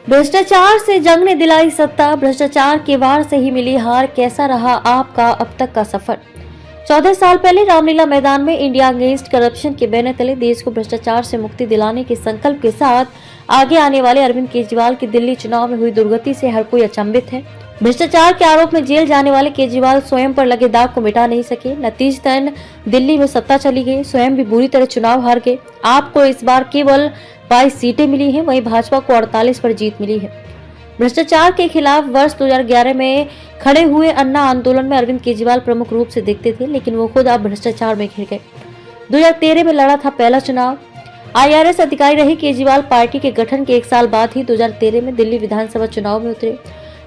भ्रष्टाचार से जंग ने दिलाई सत्ता, भ्रष्टाचार के वार से ही मिली हार, कैसा रहा आपका अब तक का सफर। 14 साल पहले रामलीला मैदान में इंडिया अगेंस्ट करप्शन के बैनर तले देश को भ्रष्टाचार से मुक्ति दिलाने के संकल्प के साथ आगे आने वाले अरविंद केजरीवाल की दिल्ली चुनाव में हुई दुर्गति से हर कोई अचंभित है। भ्रष्टाचार के आरोप में जेल जाने वाले केजरीवाल स्वयं पर लगे दाग को मिटा नहीं सके। नतीजतन दिल्ली में सत्ता चली गई, स्वयं भी बुरी तरह चुनाव हार गए। आपको इस बार केवल 22 सीटें मिली हैं, वहीं भाजपा को 48 पर जीत मिली है। भ्रष्टाचार के खिलाफ वर्ष 2011 में खड़े हुए अन्ना आंदोलन में अरविंद केजरीवाल प्रमुख रूप से दिखते थे, लेकिन वो खुद अब भ्रष्टाचार में घिर गए। 2013 में लड़ा था पहला चुनाव। IRS अधिकारी रहे केजरीवाल पार्टी के गठन के 1 साल बाद ही 2013 में दिल्ली विधानसभा चुनाव में उतरे।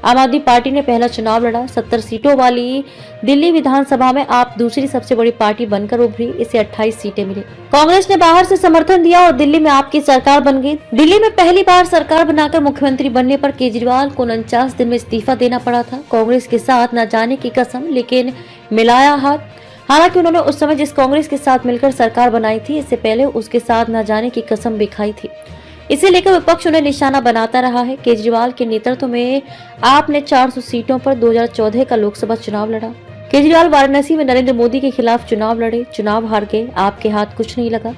आम आदमी पार्टी ने पहला चुनाव लड़ा। 70 सीटों वाली दिल्ली विधानसभा में आप दूसरी सबसे बड़ी पार्टी बनकर उभरी, इसे 28 सीटें मिली। कांग्रेस ने बाहर से समर्थन दिया और दिल्ली में आपकी सरकार बन गई। दिल्ली में पहली बार सरकार बनाकर मुख्यमंत्री बनने पर केजरीवाल को 49 दिन में इस्तीफा देना पड़ा था। कांग्रेस के साथ न जाने की कसम, लेकिन मिलाया हाथ। हालांकि उन्होंने उस समय जिस कांग्रेस के साथ मिलकर सरकार बनाई थी, इससे पहले उसके साथ न जाने की कसम भी खाई थी। इसे लेकर विपक्ष उन्हें निशाना बनाता रहा है। केजरीवाल के नेतृत्व में आपने 400 सीटों पर 2014 का लोकसभा चुनाव लड़ा। केजरीवाल वाराणसी में नरेंद्र मोदी के खिलाफ चुनाव लड़े, चुनाव हार गए। आपके हाथ कुछ नहीं लगा।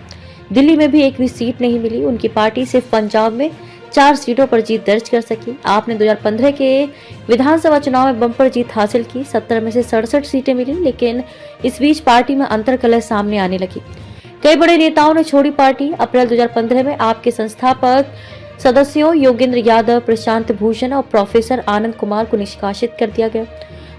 दिल्ली में भी एक भी सीट नहीं मिली। उनकी पार्टी सिर्फ पंजाब में 4 सीटों पर जीत दर्ज कर सकी। आपने 2015 के विधानसभा चुनाव में बम्पर जीत हासिल की। 70 में से 67 सीटें मिली, लेकिन इस बीच पार्टी में अंतर्कलह सामने आने लगी। कई बड़े नेताओं ने छोड़ी पार्टी। अप्रैल 2015 में आपके संस्थापक सदस्यों योगेंद्र यादव, प्रशांत भूषण और प्रोफेसर आनंद कुमार को निष्कासित कर दिया गया।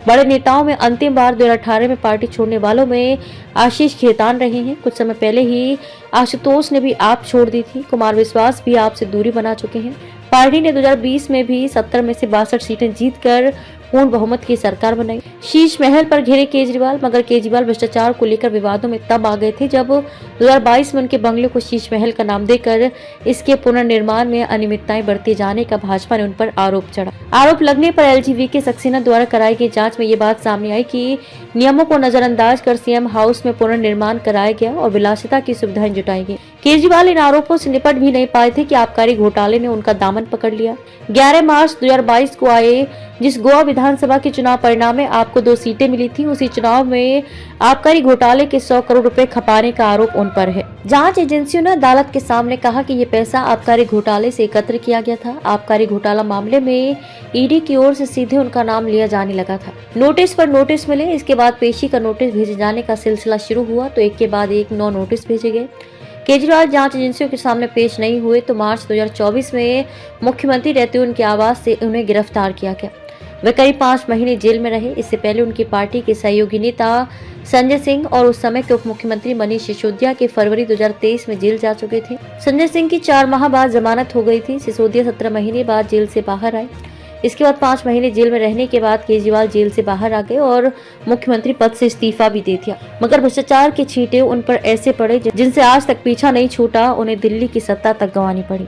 बड़े नेताओं में अंतिम बार 2018 में पार्टी छोड़ने वालों में आशीष खेतान रहे हैं। कुछ समय पहले ही आशुतोष ने भी आप छोड़ दी थी। कुमार विश्वास भी आपसे दूरी बना चुके हैं। पार्टी ने 2020 में भी 70 में से 62 सीटें जीतकर पूर्ण बहुमत की सरकार बनाई। शीश महल पर घिरे केजरीवाल, मगर केजरीवाल भ्रष्टाचार को लेकर विवादों में तब आ गए थे जब 2022 में उनके बंगले को शीश महल का नाम देकर इसके पुनर्निर्माण में अनियमितताएं बरते जाने का भाजपा ने उन पर आरोप चढ़ा। आरोप लगने पर LGV सक्सेना द्वारा कराई गई जांच में ये बात सामने आई कि नियमों को नजरअंदाज कर CM हाउस में पुनर्निर्माण कराया गया और विलासिता की सुविधाएं जुटाई गई। केजरीवाल इन आरोपों से निपट भी नहीं पाए थे कि आबकारी घोटाले ने उनका दामन पकड़ लिया। 11 मार्च 2022 को आए जिस गोवा विधानसभा के चुनाव परिणाम में आपको 2 सीटें मिली थी, उसी चुनाव में आबकारी घोटाले के 100 करोड़ रुपए खपाने का आरोप उन पर है। जांच एजेंसियों ने अदालत के सामने कहा कि ये पैसा आबकारी घोटाले से एकत्र किया गया था। आबकारी घोटाला मामले में ED की ओर से सीधे उनका नाम लिया जाने लगा था। नोटिस पर नोटिस मिले। इसके बाद पेशी का नोटिस भेजे जाने का सिलसिला शुरू हुआ तो एक के बाद एक 9 नोटिस भेजे गए। केजरीवाल जांच एजेंसियों के सामने पेश नहीं हुए तो मार्च 2024 में मुख्यमंत्री रहते हुए उनके आवास से उन्हें गिरफ्तार किया गया। वे करीब 5 महीने जेल में रहे। इससे पहले उनकी पार्टी के सहयोगी नेता संजय सिंह और उस समय के उप मुख्यमंत्री मनीष सिसोदिया के फरवरी 2023 में जेल जा चुके थे। संजय सिंह की 4 माह बाद जमानत हो गई थी। सिसोदिया 17 महीने बाद जेल से बाहर आए। इसके बाद 5 महीने जेल में रहने के बाद केजरीवाल जेल से बाहर आ गए और मुख्यमंत्री पद से इस्तीफा भी दे दिया। मगर भ्रष्टाचार के छींटे उन पर ऐसे पड़े जिनसे आज तक पीछा नहीं छूटा। उन्हें दिल्ली की सत्ता तक गंवानी पड़ी।